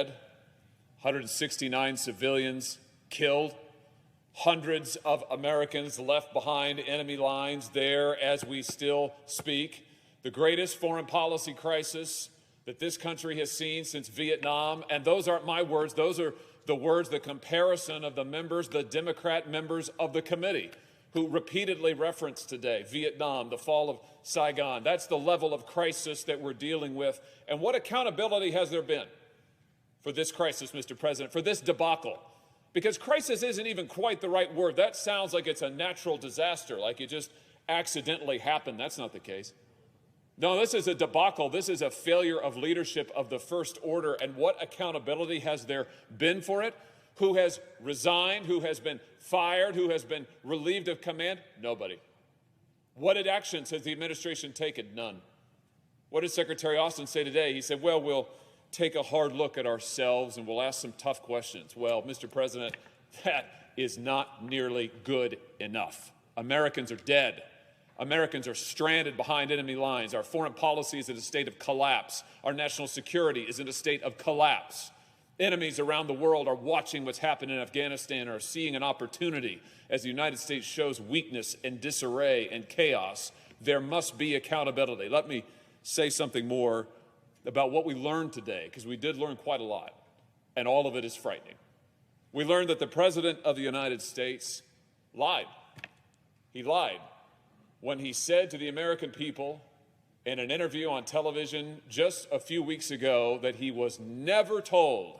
dead, 169 civilians killed, hundreds of Americans left behind enemy lines there as we still speak. The greatest foreign policy crisis that this country has seen since Vietnam. And those aren't my words. Those are the words, the comparison of the members, the Democrat members of the committee, who repeatedly referenced today Vietnam, the fall of Saigon. That's the level of crisis that we're dealing with. And what accountability has there been for this crisis, Mr. President, for this debacle? Because crisis isn't even quite the right word. That sounds like it's a natural disaster, like it just accidentally happened. That's not the case. No, this is a debacle. This is a failure of leadership of the first order. And what accountability has there been for it? Who has resigned? Who has been fired? Who has been relieved of command? Nobody. What actions has the administration taken? None. What did Secretary Austin say today? He said, well, we'll take a hard look at ourselves and we'll ask some tough questions. Well, Mr. President, that is not nearly good enough. Americans are dead. Americans are stranded behind enemy lines. Our foreign policy is in a state of collapse. Our national security is in a state of collapse. Enemies around the world are watching what's happened in Afghanistan, are seeing an opportunity as the United States shows weakness and disarray and chaos. There must be accountability. Let me say something more about what we learned today, because we did learn quite a lot, and all of it is frightening. We learned that the President of the United States lied. He lied when he said to the American people in an interview on television just a few weeks ago that he was never told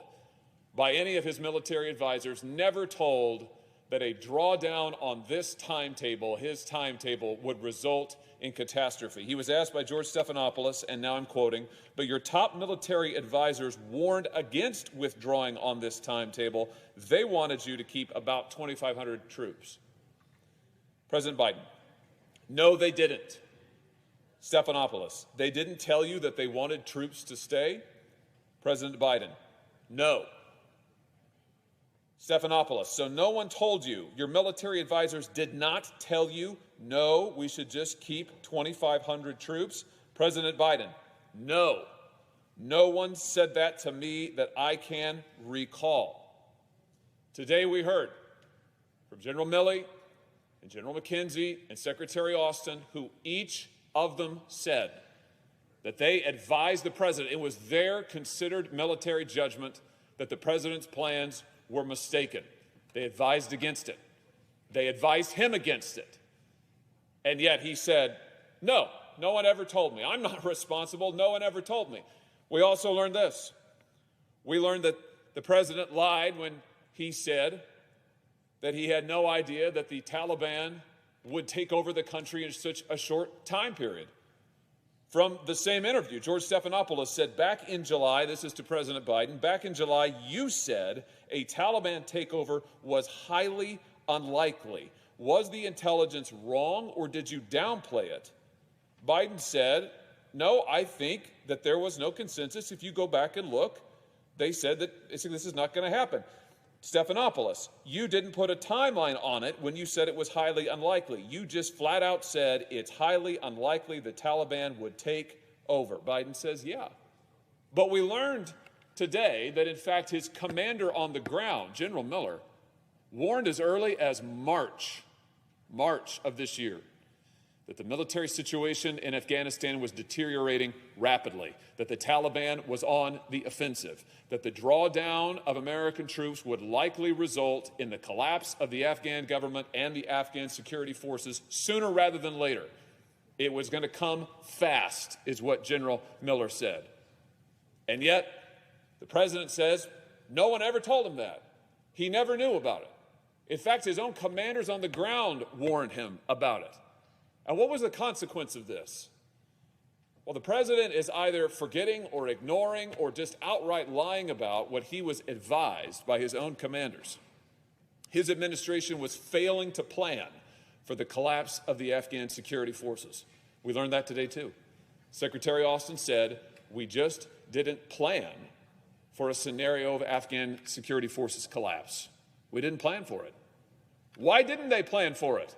by any of his military advisors, never told that a drawdown on this timetable, his timetable, would result in catastrophe. He was asked by George Stephanopoulos, and now I'm quoting, but your top military advisors warned against withdrawing on this timetable. They wanted you to keep about 2,500 troops. President Biden, no, they didn't. Stephanopoulos, they didn't tell you that they wanted troops to stay? President Biden, no. Stephanopoulos, so no one told you, your military advisors did not tell you, no, we should just keep 2,500 troops? President Biden, no. No one said that to me that I can recall. Today we heard from General Milley and General McKenzie and Secretary Austin, who each of them said that they advised the president. It was their considered military judgment that the president's plans were mistaken. They advised against it. They advised him against it. And yet he said, no, no one ever told me. I'm not responsible. No one ever told me. We also learned this. We learned that the president lied when he said that he had no idea that the Taliban would take over the country in such a short time period. From the same interview, George Stephanopoulos said back in July, this is to President Biden, back in July, you said a Taliban takeover was highly unlikely. Was the intelligence wrong, or did you downplay it? Biden said, no, I think that there was no consensus. If you go back and look, they said that this is not going to happen. Stephanopoulos, you didn't put a timeline on it when you said it was highly unlikely. You just flat out said it's highly unlikely the Taliban would take over. Biden says, yeah. But we learned today that, in fact, his commander on the ground, General Miller, warned as early as March of this year that the military situation in Afghanistan was deteriorating rapidly, that the Taliban was on the offensive, that the drawdown of American troops would likely result in the collapse of the Afghan government and the Afghan security forces sooner rather than later. It was going to come fast, is what General Miller said. And yet, the president says no one ever told him that. He never knew about it. In fact, his own commanders on the ground warned him about it. And what was the consequence of this? Well, the president is either forgetting or ignoring or just outright lying about what he was advised by his own commanders. His administration was failing to plan for the collapse of the Afghan security forces. We learned that today, too. Secretary Austin said, we just didn't plan for a scenario of Afghan security forces collapse. We didn't plan for it. Why didn't they plan for it?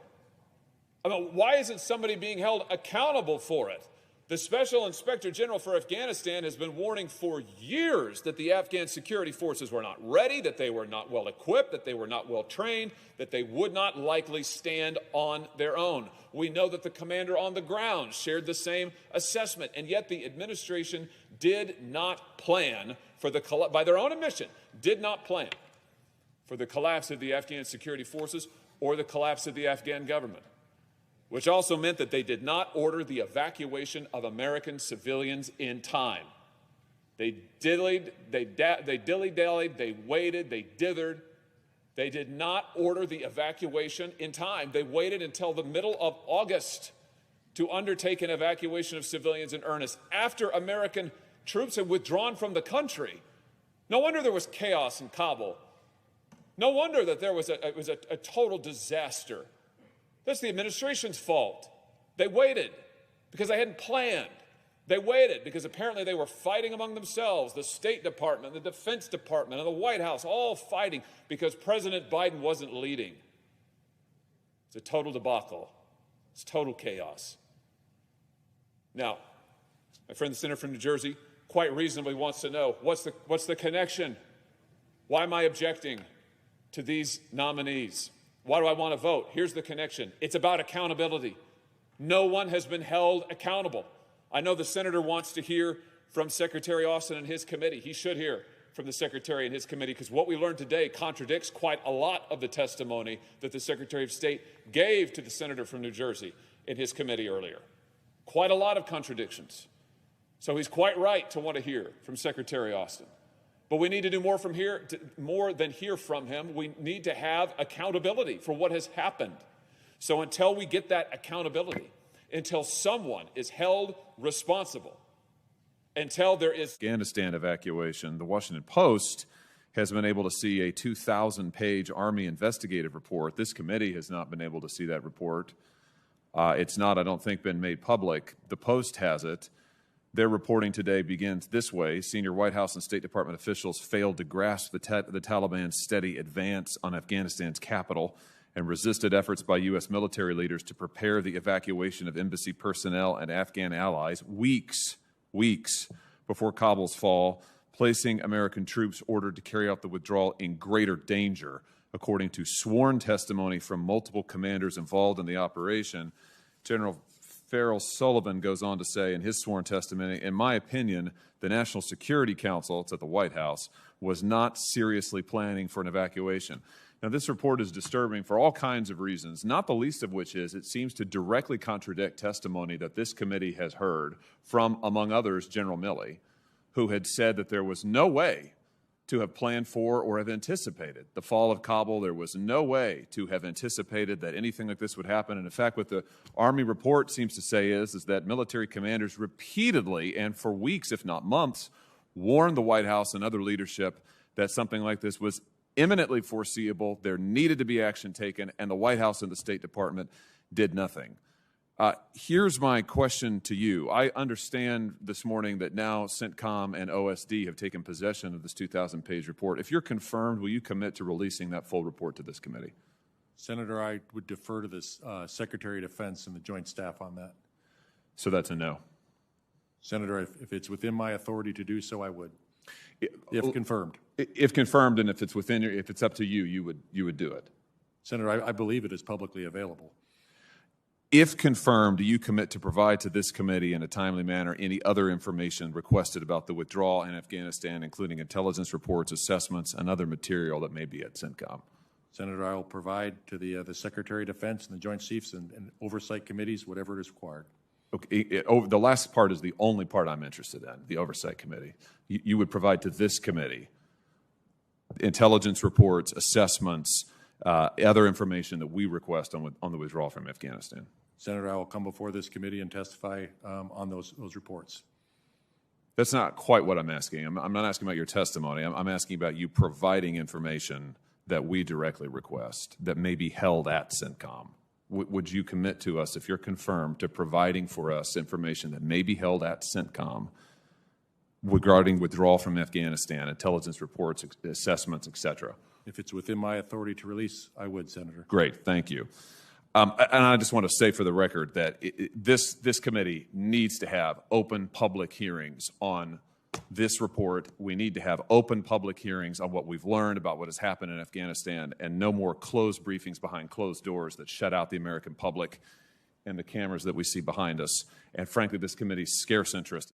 I mean, why isn't somebody being held accountable for it? The Special Inspector General for Afghanistan has been warning for years that the Afghan security forces were not ready, that they were not well equipped, that they were not well trained, that they would not likely stand on their own. We know that the commander on the ground shared the same assessment, and yet the administration did not plan for by their own admission, did not plan for the collapse of the Afghan security forces or the collapse of the Afghan government, which also meant that they did not order the evacuation of American civilians in time. They dilly-dallied, they waited, they dithered. They did not order the evacuation in time. They waited until the middle of August to undertake an evacuation of civilians in earnest after American troops had withdrawn from the country. No wonder there was chaos in Kabul. No wonder that it was a total disaster. That's the administration's fault. They waited because they hadn't planned. They waited because apparently they were fighting among themselves, the State Department, the Defense Department, and the White House, all fighting because President Biden wasn't leading. It's a total debacle. It's total chaos. Now, my friend the senator from New Jersey quite reasonably wants to know, what's the connection? Why am I objecting to these nominees? Why do I want to vote? Here's the connection. It's about accountability. No one has been held accountable. I know the senator wants to hear from Secretary Austin and his committee. He should hear from the Secretary and his committee, because what we learned today contradicts quite a lot of the testimony that the Secretary of State gave to the senator from New Jersey in his committee earlier. Quite a lot of contradictions. So he's quite right to want to hear from Secretary Austin. But we need to do more than hear from him. We need to have accountability for what has happened. So until we get that accountability, until someone is held responsible, until there is Afghanistan evacuation, the Washington Post has been able to see a 2,000-page Army investigative report. This committee has not been able to see that report. It's not, I don't think, been made public. The Post has it. Their reporting today begins this way. Senior White House and State Department officials failed to grasp the Taliban's steady advance on Afghanistan's capital and resisted efforts by U.S. military leaders to prepare the evacuation of embassy personnel and Afghan allies weeks before Kabul's fall, placing American troops ordered to carry out the withdrawal in greater danger, according to sworn testimony from multiple commanders involved in the operation. General Farrell Sullivan goes on to say in his sworn testimony, in my opinion, the National Security Council, it's at the White House, was not seriously planning for an evacuation. Now, this report is disturbing for all kinds of reasons, not the least of which is it seems to directly contradict testimony that this committee has heard from, among others, General Milley, who had said that there was no way to have planned for or have anticipated the fall of Kabul. There was no way to have anticipated that anything like this would happen. And in fact, what the Army report seems to say is that military commanders repeatedly and for weeks, if not months, warned the White House and other leadership that something like this was imminently foreseeable, there needed to be action taken, and the White House and the State Department did nothing. Here's my question to you. I understand this morning that now CENTCOM and OSD have taken possession of this 2,000-page report. If you're confirmed, will you commit to releasing that full report to this committee? Senator, I would defer to the Secretary of Defense and the Joint Staff on that. So that's a no. Senator, if it's within my authority to do so, I would. If confirmed. If confirmed, and if it's up to you, you would do it. Senator, I believe it is publicly available. If confirmed, do you commit to provide to this committee in a timely manner any other information requested about the withdrawal in Afghanistan, including intelligence reports, assessments, and other material that may be at CENTCOM? Senator, I will provide to the Secretary of Defense and the Joint Chiefs and oversight committees whatever is required. Okay, the last part is the only part I'm interested in, the oversight committee. You would provide to this committee intelligence reports, assessments, other information that we request on the withdrawal from Afghanistan. Senator, I will come before this committee and testify on those reports. That's not quite what I'm asking. I'm not asking about your testimony. I'm asking about you providing information that we directly request that may be held at CENTCOM. Would you commit to us, if you're confirmed, to providing for us information that may be held at CENTCOM regarding withdrawal from Afghanistan, intelligence reports, assessments, et cetera? If it's within my authority to release, I would, Senator. Great, thank you. And I just want to say for the record that this committee needs to have open public hearings on this report. We need to have open public hearings on what we've learned about what has happened in Afghanistan, and no more closed briefings behind closed doors that shut out the American public and the cameras that we see behind us. And frankly, this committee's scarce interest